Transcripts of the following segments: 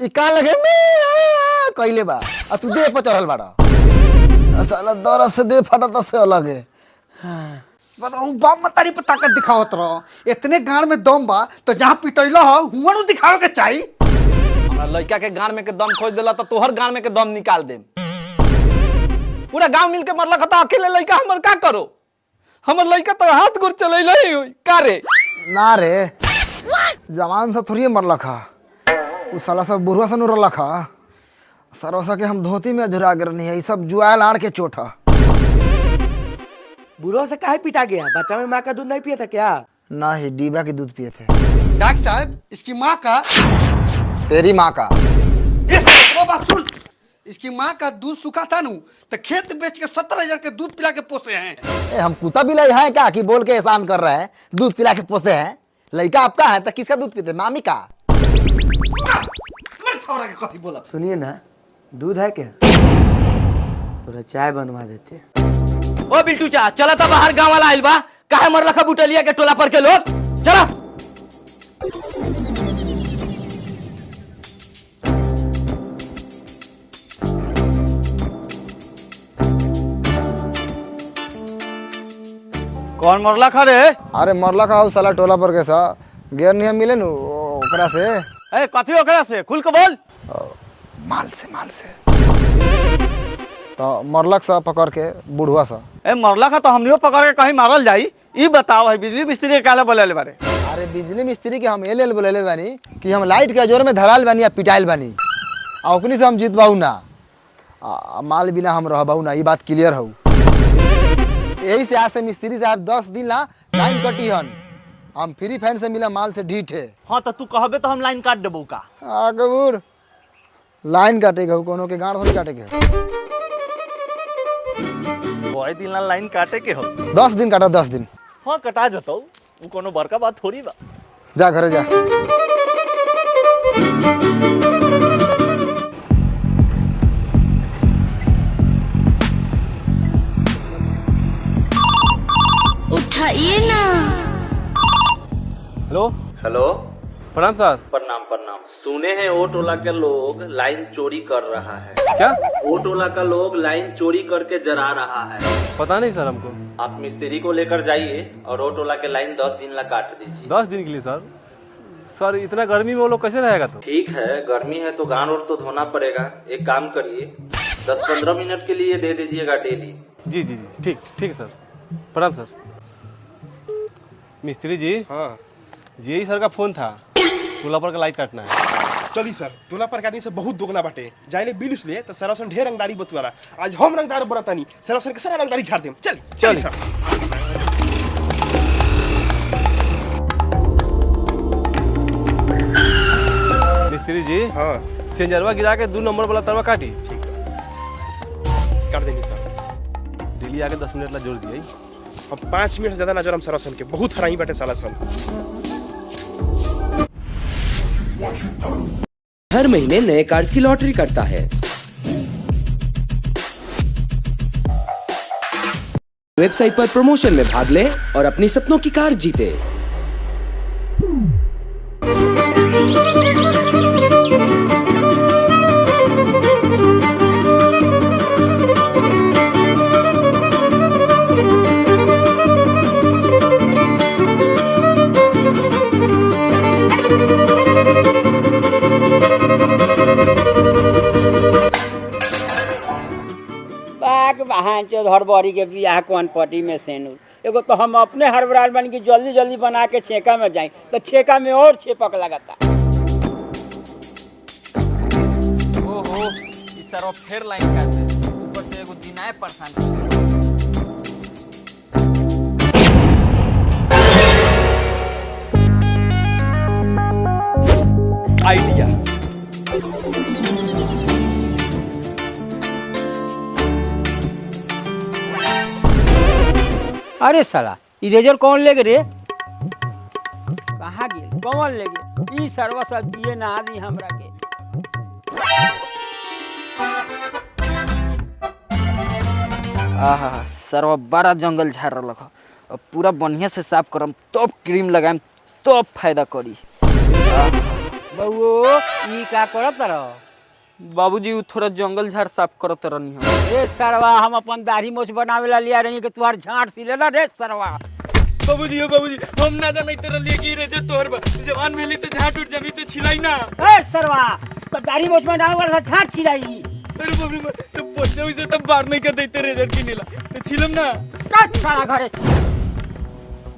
खाली कान लगे कइले बा आ तू देह पर चढ़ल बाड़ा साला दर्द से देह फटत से अलग है। सर बाप मत तारी पर ताकत दिखावत रहो। इतने गाड़ में दम बा तो जहाँ पिटैला हो हुआ नु दिखावे के चाहिए। हमरा लड़का के गान में के दम खोज देला तो तोहर गान में के दम निकाल देम। पूरा गांव मिलके मरला त अकेले लड़का हमर का करो। हमर लड़का तो हाथ गोर चलैले ही होई का रे। ना रे जवान सा थोड़ी मरला खा उ साला सब बुढ़वा सा नुरला खा सरवसा के हम धोती में झुरा गिर नहीं है सब जुआल आड़ के चोट है। बुढ़ो से काहे पिटा गया? बच्चा में माँ का दूध नहीं पिया था क्या? ना ही डीबा के दूध पिए थे। डॉक्टर साहब इसकी माँ का तेरी माँ का सुन इसकी माँ का दूध सूखा था नु तो खेत बेच के 70,000 के दूध पिला के पोसे हैं। ए हम कुत्ता भी लाई है क्या कि बोल के एहसान कर रहे हैं दूध पिला के पोसे हैं। लड़का आपका है तो किसका दूध पीते मामी का। छोरा के कथी बोला। सुनिए ना दूध है क्या? थोड़ा चाय बनवा देते। ओ बिल्टू चा चला था बाहर गांव वाला आइल बा काहे मरला खा बुटलिया के टोला पर के लोग चला। कौन मरला खा रे? अरे मरला का साला टोला पर के सा गेर नहीं मिले नु ओकरा से। ए कथी ओकरा से खुल के बोल। माल से तो मरलक सा पकड़ के बुढ़वा सा। ए मरला खा तो हमनियो पकड़ के कहीं मारल जाई। ई बताओ है बिजली मिस्त्री के काला बोले बारे। अरे बिजली मिस्त्री के हम एल बोले बानी कि हम लाइट के जोर में धराल बानी या पिटाइल बानी आ ओकनी से हम जीतबाऊ ना माल बिना हम रहबाऊ ना। ये बात क्लियर हो। यही से आज से मिस्त्री साहब 10 दिन ला लाइन कटी हन हम फ्री फैन से मिला माल से ढीठ है। हां तो तू कहबे तो हम लाइन काट देबो का। कबूर लाइन काटेगा कोनो के गाड़ थोड़ी काटेगा। कोई दिन ला लाइन काटे के हो 10 दिन काटा 10 दिन। हां कटा जतो उ कोनो बड़का बात थोड़ी बा। जा घरे जा। उठाइए ना। हेलो हेलो प्रणाम सर। प्रणाम प्रणाम। सुने हैं ओ टोला के लोग लाइन चोरी कर रहा है। क्या? ओ टोला का लोग लाइन चोरी करके जरा रहा है। पता नहीं सर हमको। आप मिस्त्री को लेकर जाइए और ओ टोला के लाइन 10 दिन ला काट दीजिए। 10 दिन के लिए सर? सर इतना गर्मी में वो लोग कैसे रहेगा? तो ठीक है गर्मी है तो गान और तो धोना पड़ेगा। एक काम करिए 10-15 मिनट के लिए दे दीजिएगा डेली। जी जी जी ठीक ठीक सर। प्रणाम सर। मिस्त्री जी। हाँ जी यही सर का फोन था टोला पर का लाइट काटना है। चली सर टोला पर काटने से बहुत दोगुना बाटे जाइले बिल उसले तो सरवसन ढेर रंगदारी बतुआला। आज हम रंगदार बरतानी सरवसन के सारा रंगदारी झाड़ देम। चल चल सर। मिस्त्री जी। हाँ चेंजरवा गिरा के 2 नंबर वाला तरवा काटी। ठीक काट देंगे सर। डेली आके 10 मिनट ला जोड़ दिए। अब 5 मिनट से ज्यादा ना जोड़म सरवसन के बहुत हराई बाटे साला सन। हर महीने नए कार्ड्स की लॉटरी करता है। वेबसाइट पर प्रमोशन में भाग लें और अपनी सपनों की कार जीते। हड़बड़ी के बियाह कौन पटी में सेनूर एगो तो हम अपने हड़बड़ाल बन के जल्दी जल्दी बना के छेका में जाए तो छेका में और छेपक लगाता। ओहो इस तरह फिर लाइन काट दे ऊपर से एगो दिनाए परेशान। आइडिया अरे साला इरेजर कौन ले रे? कहाँ गेल? कौन ले गए? ई सरवा सब दिए ना दी हमरा के। आहा सरवा बड़ा जंगल झाड़ रहा। अब पूरा बढ़िया से साफ करम तब क्रीम लगाएम तब फायदा करी। बउओ ई का करत रह? बाबूजी उ थोड़ा जंगल झाड़ साफ करत रहनी हम। रे सरवा हम अपन दाढ़ी मोछ बनावे ला लिया रही कि तुहार झाट सिले ना रे सरवा। बाबूजी हम ना जाने तेरा लिए की रेजर तोहर बा जवान भेली तो झाट उठ जमी तो छिलाई ना। ए सरवा तो दाढ़ी मोछ बनावे वाला झाट छिलाई। अरे बाप रे तो पैसा उसे तब बार नहीं कर देते रेजर किनेला तो छिलम ना। कट साला घरे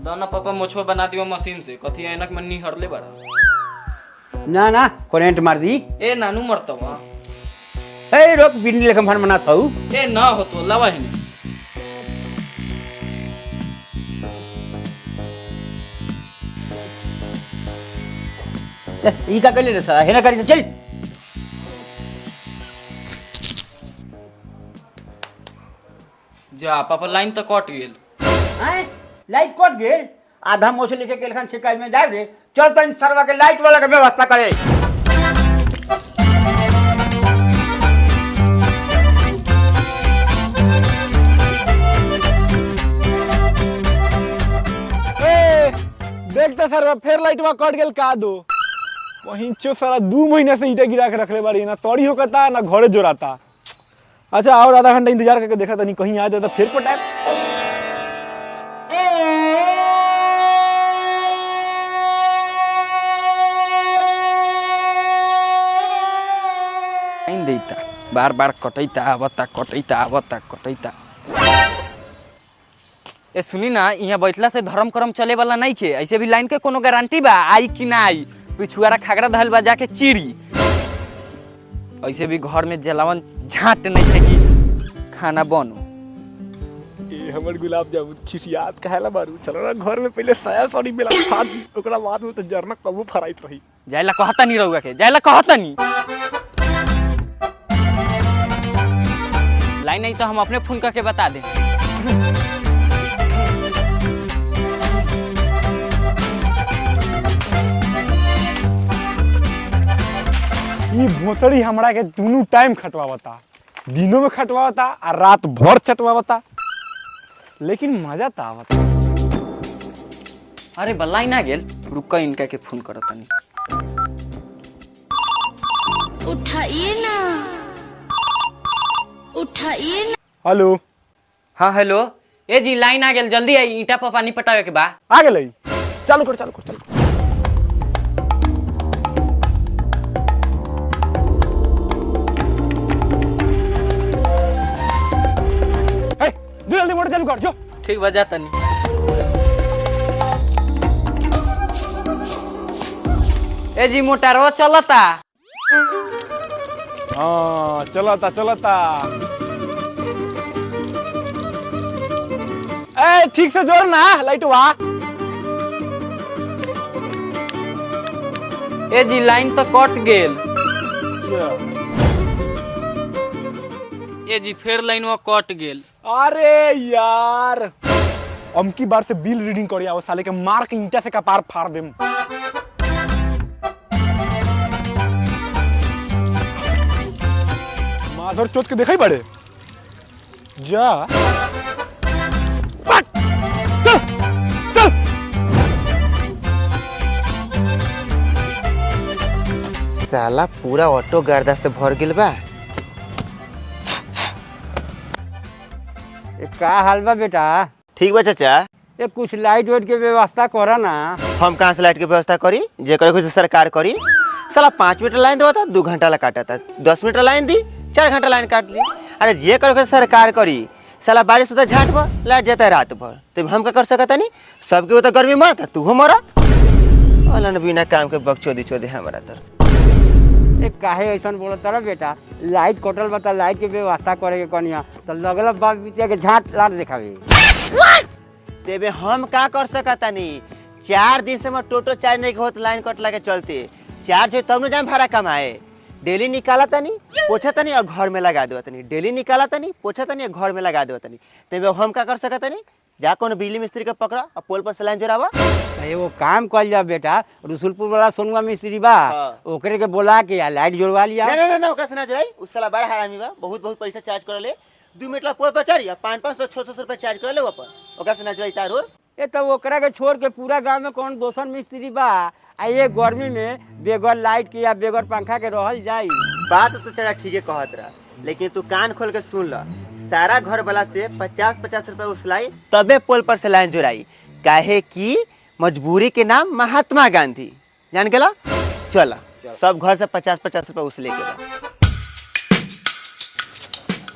दाना पापा मोछवा बना दियो मशीन से कथी ऐनक में नी हरले बड़ा। ना ना करंट मार दी। ए नानू मरतवा। ए रोक बिजली लेखम फन बना थाऊ। ए ना हो तो लावा है। ई का कले रे साला हेना करी से चल। जा पापा लाइन तो कट गेल। हैं लाइट कट गेल। आधा मोछ लेके गेल खान शिकायत में जाए रे। चल तन सरवा के लाइट वाला के व्यवस्था करे। देखता सर फिर लाइटवा कट गेल का दो वहीं चो सारा 2 महीने से ईटा गिरा के रखले बाड़ी ना तोड़ी होकता ना घरे जोराता। अच्छा और आधा घंटा इंतजार करके देखा तनी कहीं आ जाता फिर पटा। लाइन देता बार बार कटैता आवता। ए सुनी ना यहाँ बैठला से धर्म करम चले वाला नहीं खे। ऐसे भी लाइन के कोनो गारंटी बा आई कि ना आई। पिछुआरा खागड़ा धल बा जाके चिड़ी। ऐसे भी घर में जलावन झाट नहीं थे कि खाना बनो। ए हमर गुलाब जामुन खिसियात कहेला बारू चलो ना घर में पहले साया साड़ी मिला फाड़ दी ओकरा बाद में तो जरना कबू फराइत रही। जायला कहता नहीं रहुआ के जायला कहता नहीं। लाइन नहीं तो हम अपने फोन करके बता दें। ये भोसड़ी हमरा के दोनों टाइम खटवावता दिनों में खटवावता और रात भर चटवावता लेकिन मजा तो आवता। अरे बल्लाई ना गेल रुका इनका के फोन करता नहीं। उठाइए ना हेलो हाँ हेलो। ए जी लाइन आ गेल जल्दी आई ईटा पर पानी पटावे के बा। आ गेलै चालू कर। जल्दी मोटर चालू कर जो। ठीक बजा तनी। ए जी मोटरवा चलता। हाँ चलता। ए ठीक से जोड़ ना लाइटवा। ए जी लाइन तो कट गेल। ए जी फिर लाइनवा कट गेल। अरे यार अमकी बार से बिल रीडिंग करिया वो साले के मार के ईंटा से कपार फाड़ देम। माधर चोट के देखई बड़े जा चल। साला पूरा ऑटो गर्दा से भर गेल बा। का हाल बा बेटा? ठीक बा चाचा। ये कुछ लाइट वाइट के व्यवस्था करा ना। हम कहाँ से लाइट के व्यवस्था करी जेकर कुछ सरकार करी। साला 5 मीटर लाइन देता 2 घंटा ला काटता 10 मीटर लाइन दी 4 घंटा लाइन काट ली। अरे जे कर सरकार करी साला बारिश होता झाट भर लाइट जाता है रात भर तो हम का कर सकता नहीं। सबके होता गर्मी मरता तू मरा वाला बिना काम के बकचोदी हमारा तर। काहे ऐसा बोलता रहा बेटा? लाइट कटल बता लाइट के व्यवस्था करे के कनिया तो लगल बाप बिटिया के झाट लाट दिखावे। तेबे हम का कर सकता नहीं। 4 दिन से मैं टोटो चार्ज नहीं होत लाइन कटला के चलते चार्ज हो तब न जाम भाड़ा कमाए। डेली निकाला तनी पोछा तनी और घर में लगा दो तनी। डेली निकाला तनी पोछा तनी और घर में लगा दो तनी। तेबे हम का कर सकता नहीं। जा कौन बिजली मिस्त्री के पकड़ा और पोल पर से लाइन जोड़ावा। वो काम कल जा बेटा रसुलपुर वाला सोनुआ मिस्त्री बा ओकरे के बोला के लाइट जोड़वा लिया। ना ओकरा से ना जोड़ाई उस साला बड़ा हरामी बा। बहुत पैसा चार्ज कर ले 2 मीटर पोल पर चढ़ी 500-600 रुपया चार्ज कर ले ऊपर ओकरा से ना जोड़ाई तार और। ये तो ओकरा के छोड़ के पूरा गांव में कौन दोसर मिस्त्री बा आ ये गर्मी में बेगर लाइट के या बेगर पंखा के रहल जाई। बात तो चला ठीक है कहत रहा, लेकिन तू कान खोल के सुन ल, सारा घर वाला से 50-50 रुपए उसलाई तबे पोल पर से लाइन जोड़ाई, काहे कि मजबूरी के नाम महात्मा गांधी, जान गेला। चला सब घर से 50-50 रुपए उस लेके बा।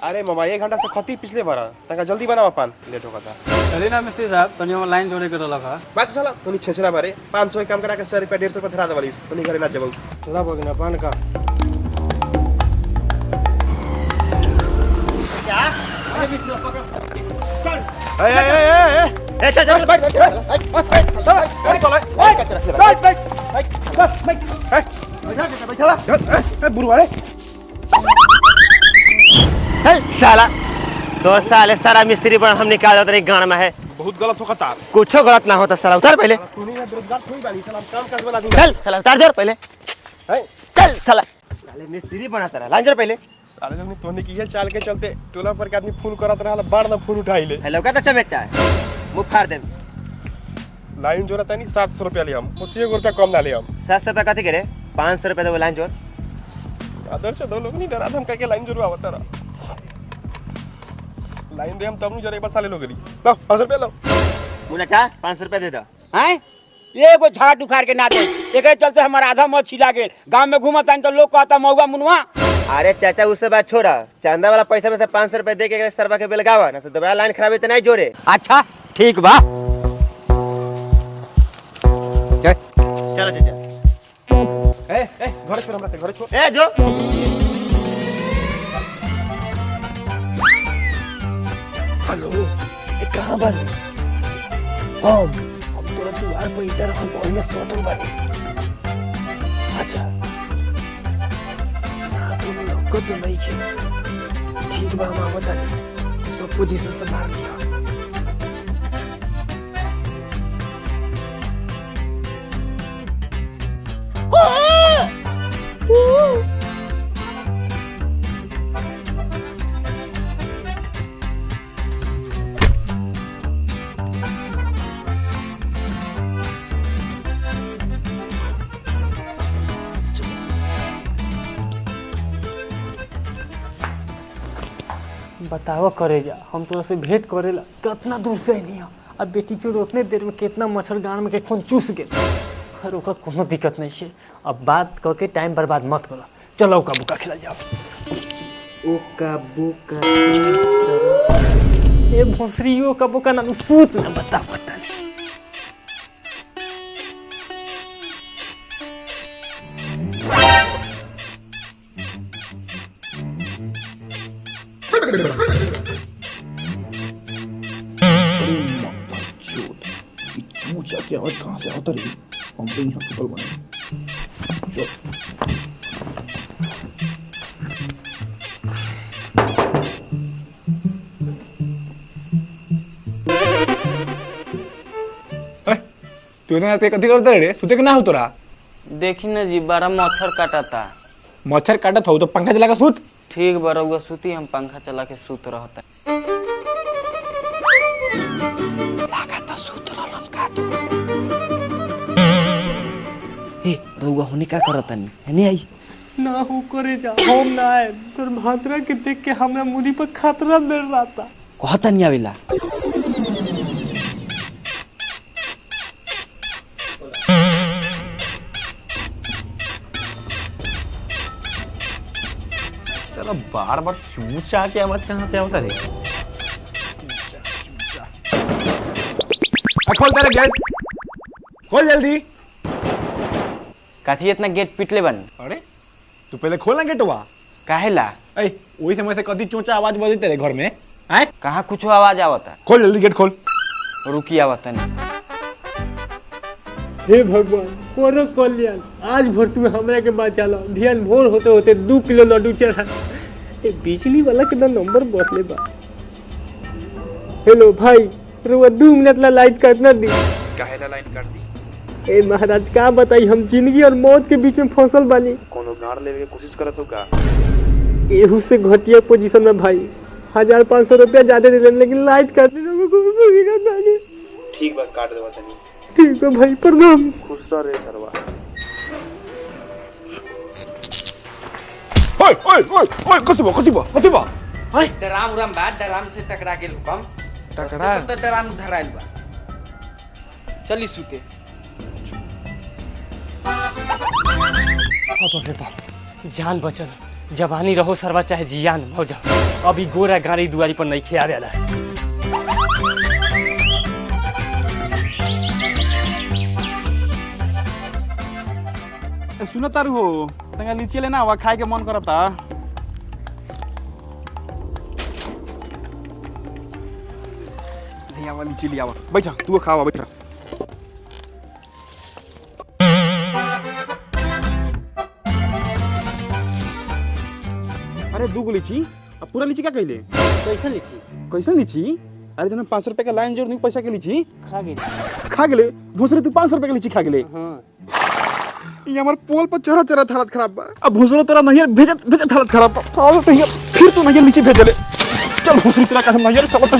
अरे मामा 1 घंटा से खती पिछले बार तका जल्दी बनावा पान लेट होगा था। चलिए ना मिस्त्री साहब, तनी हम लाइन जोड़े के रखा बाकी साला तोनी छेछरा बारे 500 के काम करा के 100 रुपया 150 रुपया धरा देवाली तोनी घरे ना जबऊ ला बगना पान का क्या ए चल चल बैठ बुरवारे साला तो साले सारा मिस्त्री पर हम निकाल देते गांव में है। बहुत गलत होगा तार, कुछ गलत ना होता साला, उतार पहले। तूने ना बेरोजगार थोड़ी बानी साला काम कर वाला चल साला उतार दे पहले, चल साला साले मिस्त्री बनाता रहा, लाइन जोड़ पहले। साले जब तोने की है चाल के चलते टोला पर के आदमी फोन करत रहला बार ना फोन उठाई ले। हेलो का तो चमेटा मुंह फाड़ दे। लाइन जोड़ा तनी 700 रुपया ले हम, मुझसे 1 रुपया कम ना ले हम। 700 रुपया कथी करे, 500 रुपया दे लाइन जोड़। आदर्श दो लोग नहीं डरा हम के लाइन जोड़वा बता रहा लाइन दे हम तब नहीं जरे बस साले लोग लो 500 रुपया लो मुन्ना चा 500 रुपया दे दो। हैं ये को झाट उखाड़ के ना दे, एकरे चलते हमारा आधा मत छिला गेल। गांव में घूमता तो लोग कहता मौगा मुनवा। अरे चाचा उससे बात छोड़ा, चंदा वाला पैसा में से 500 रुपया दे के सरवा के बेलगावा ना, तो दोबारा लाइन खराब तो नहीं जोड़े। अच्छा ठीक बा, चलो चाचा। ए घर छोड़ हमरा घर छोड़। ए जो हेलो ये कहाँ बन हम तोरा द्वार पर इधर हम पहले सोतल बानी। अच्छा तुम लोग को तो नहीं खे ठीक बा, हम बता दे सब पोजीशन से मार दिया। बतावा करेगा हम तोरा से भेंट करेला कितना दूर से नहीं है। अब बेटी चोर उतने देर में कितना मच्छर गान में के खून चूस गए, खैर ओकर कोनो दिक्कत नहीं है। अब बात कह के टाइम बर्बाद मत करो, चलो ओका बुका खिला जाओ। ओका बुका ए भोसरी ओका बुका ना सूत ना बता पता क्या और कहाँ से आता रही हम तो यहाँ सुपर बने। तू इतना कथी करता रे, सुते के ना हो तोरा? देखी ना जी बड़ा मच्छर काटता। मच्छर काटत हो तो पंखा चला के सूत। ठीक बा रउआ सूती, हम पंखा चला के सूत रहता। लगाता सूत रहलन का तू। ए रउआ होने का करतनी नहीं आई ना हो करे जा हम ना आए तोर भातरा के देख के हमरा मुड़ी पर खतरा मिल रहा था। कहता नहीं आवेला चलो बार बार चूचा की आवाज कहाँ से आता रे? खोल तेरे गेट, खोल जल्दी। काथी इतना गेट पिटले बन? अरे तू पहले खोल ना गेटवा। काहेला? ए वही समय से कदी चूचा आवाज बजे तेरे घर में हैं? कहाँ कुछ आवाज आवता? खोल जल्दी गेट खोल। रुकी आवता नहीं। हे भगवान करो कल्याण, आज भर तू हमरा के बचा लो। ध्यान भोर होते होते 2 किलो लड्डू चढ़ा। ए बिजली वाला के नंबर बदले बा। हेलो भाई रुआ 2 मिनट ला लाइट काटना दी। काहेला लाइन काट दी? ए महाराज का बताई, हम जिंदगी और मौत के बीच में फसल बानी। कोनो गाड़ लेवे के कोशिश करत हो का? एहू से घटिया पोजीशन में भाई 1500 रुपया ज्यादा दे देन, लेकिन लाइट काटने लोगों को ठीक बा काट देवा तनी। ठीक है भाई प्रणाम। खुश रह रे सरवा। ओए ओए ओए ओए कथि बा हाय डराम उराम बा डराम से टकरा गेल हुकम टकरा तो डराम धराइल बा चली सुते। बाप रे बाप जान बचल जवानी रहो सरवा चाहे जियान हो जा अभी गोरा गाड़ी दुआरी पर नहीं खिया वाला है। सुनो तारू हो तंगा लीची लेना हुआ खाए के मन करता। लिया वाली लीची लिया बैठा तू खावा बैठा। अरे 2 गो लीची अब पूरा लीची क्या कहले कैसन लीची कैसन लीची। अरे जन 500 रुपए का लाइन जोड़ पैसा के लीची खा गेले भूसरे तू 500 रुपए का लीची खा गेले। ये हमार पोल पर चढ़ा चढ़ा हालत खराब बा। अब भूसरो तोरा नहीं भेजत हालत खराब बा। आओ तो ये फिर तू नहीं लीची भेजले चल भूसरी तेरा कसम नहीं चलो तो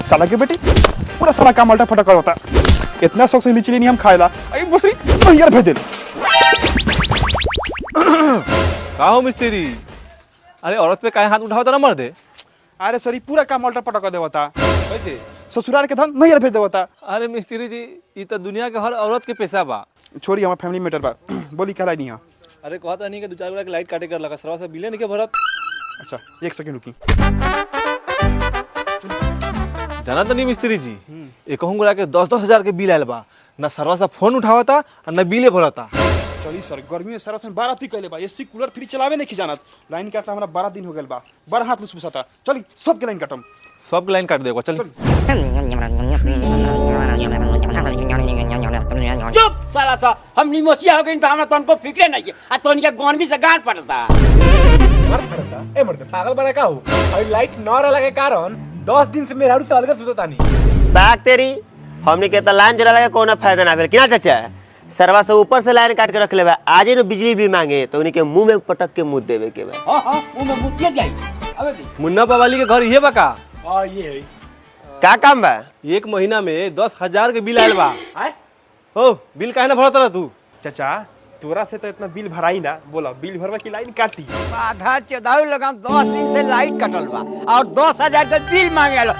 साला के बेटी पूरा साला काम उल्टा फटा कर होता। इतना शौक से लीची लेनी हम खाएला अरे भूसरी नहीं भेज दे। का हो मिस्त्री अरे औरत पे काहे हाथ उठाओ तो ना मर दे। अरे सॉरी पूरा काम उल्टा पटा कर देवता कैसे ससुराल के धन नहीं भेज देवता। अरे मिस्त्री जी ये तो दुनिया के हर औरत के पेशा बा। छोड़ी हमारा फैमिली मैटर बा बोली कहला नहीं है। अरे कहता नहीं कि 2-4 गोरा के लाइट काटे कर लगा सरवा से बिले नहीं के भरत। अच्छा 1 सेकंड रुकी जाना तो नहीं मिस्त्री जी एक गोरा के 10-10 हजार के बिल आयल बा ना सरवा से फोन उठावता और ना बिले भरता। चली सर गर्मी में सारा बाराती कहले बा एसी कूलर फ्री चलावे नहीं जानत लाइन काटला हमरा 12 दिन हो गेल बा 12 हाथ लुस बुसाता। चली सब के लाइन काटम सब के लाइन काट देगा चल। चुप साला सा हम निमोसिया हो गई तो हमरा तनको फिक्रे नहीं आ तोन के गन भी से गांठ पड़ता। मर पड़ता ए मर्द पागल बना का हो अभी लाइट न रहला के कारण 10 दिन से मेरा से अलग सुततानी। बाग तेरी हमनी के त लाइन जरा लगे कोनो फायदा ना भेल किना चाचा सरवा से ऊपर से लाइन काट के रख लेबा आज ही बिजली भी मांगे तो उन्हीं के मुंह में पटक के मुंह देवे के बा। हां मुंह में मुतिया जाई अबे दी मुन्ना पवाली के घर ये बा का। हां ये है का काम बा। 1 महीना में 10,000 के बिल आयल बा। आय हो बिल काहे ना भरत रह तू। चाचा तोरा से तो इतना बिल भराई ना बोला बिल भरवा की लाइन काटी आधा चौदाऊ लगाम 10 दिन से लाइट कटल बा और 10,000 का बिल मांगे लो।